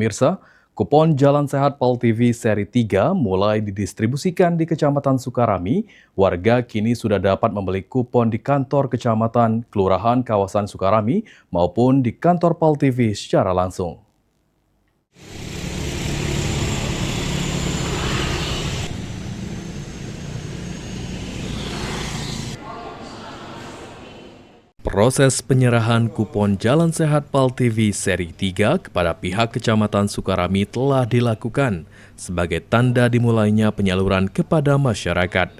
Mirsa, kupon Jalan Sehat PAL TV seri 3 mulai didistribusikan di Kecamatan Sukarami. Warga kini sudah dapat membeli kupon di kantor kecamatan, kelurahan kawasan Sukarami maupun di kantor PAL TV secara langsung. Proses penyerahan kupon Jalan Sehat PAL TV seri 3 kepada pihak Kecamatan Sukarami telah dilakukan sebagai tanda dimulainya penyaluran kepada masyarakat.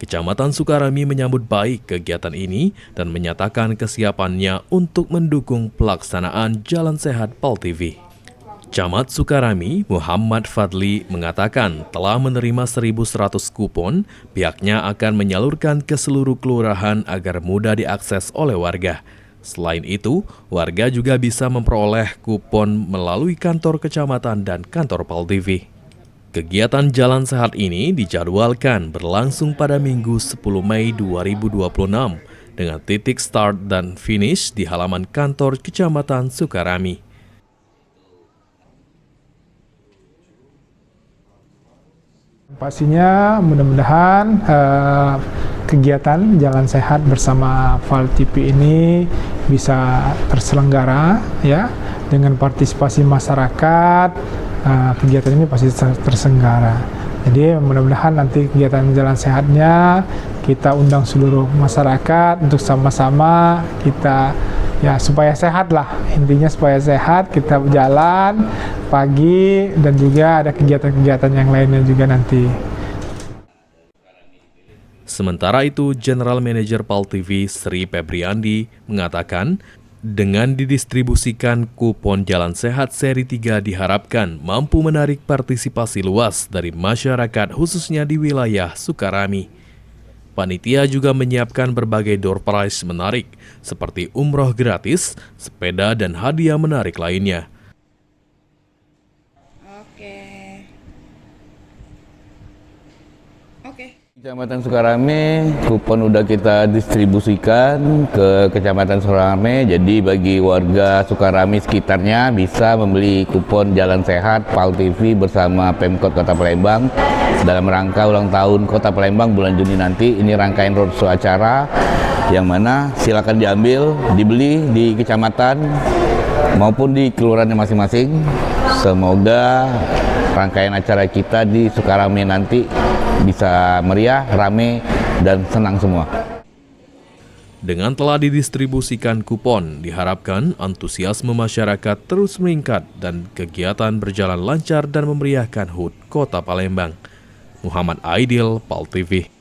Kecamatan Sukarami menyambut baik kegiatan ini dan menyatakan kesiapannya untuk mendukung pelaksanaan Jalan Sehat PAL TV. Camat Sukarami, Muhammad Fadli, mengatakan telah menerima 1.100 kupon, pihaknya akan menyalurkan ke seluruh kelurahan agar mudah diakses oleh warga. Selain itu, warga juga bisa memperoleh kupon melalui kantor kecamatan dan kantor PAL TV. Kegiatan Jalan Sehat ini dijadwalkan berlangsung pada Minggu 10 Mei 2026 dengan titik start dan finish di halaman kantor Kecamatan Sukarami. Pastinya mudah-mudahan kegiatan Jalan Sehat bersama PAL TV ini bisa terselenggara ya dengan partisipasi masyarakat. Kegiatan ini pasti terselenggara. Jadi mudah-mudahan nanti kegiatan Jalan Sehatnya kita undang seluruh masyarakat untuk sama-sama kita ya supaya sehat lah, intinya supaya sehat, kita berjalan pagi dan juga ada kegiatan-kegiatan yang lainnya juga nanti. Sementara itu, General Manager PAL TV Sri Febriandi mengatakan dengan didistribusikan kupon Jalan Sehat seri 3 diharapkan mampu menarik partisipasi luas dari masyarakat khususnya di wilayah Sukarami. Panitia juga menyiapkan berbagai door prize menarik, seperti umroh gratis, sepeda, dan hadiah menarik lainnya. Kecamatan Sukarami, kupon udah kita distribusikan ke Kecamatan Sukarami, jadi bagi warga Sukarami sekitarnya bisa membeli kupon Jalan Sehat PAL TV bersama Pemkot Kota Palembang dalam rangka ulang tahun Kota Palembang bulan Juni nanti. Ini rangkaian roadshow acara yang mana silakan diambil, dibeli di kecamatan maupun di kelurahannya masing-masing. Semoga rangkaian acara kita di Sukarami nanti bisa meriah, rame, dan senang semua. Dengan telah didistribusikan kupon, diharapkan antusiasme masyarakat terus meningkat dan kegiatan berjalan lancar dan memeriahkan HUT Kota Palembang. Muhammad Aidil, PAL TV.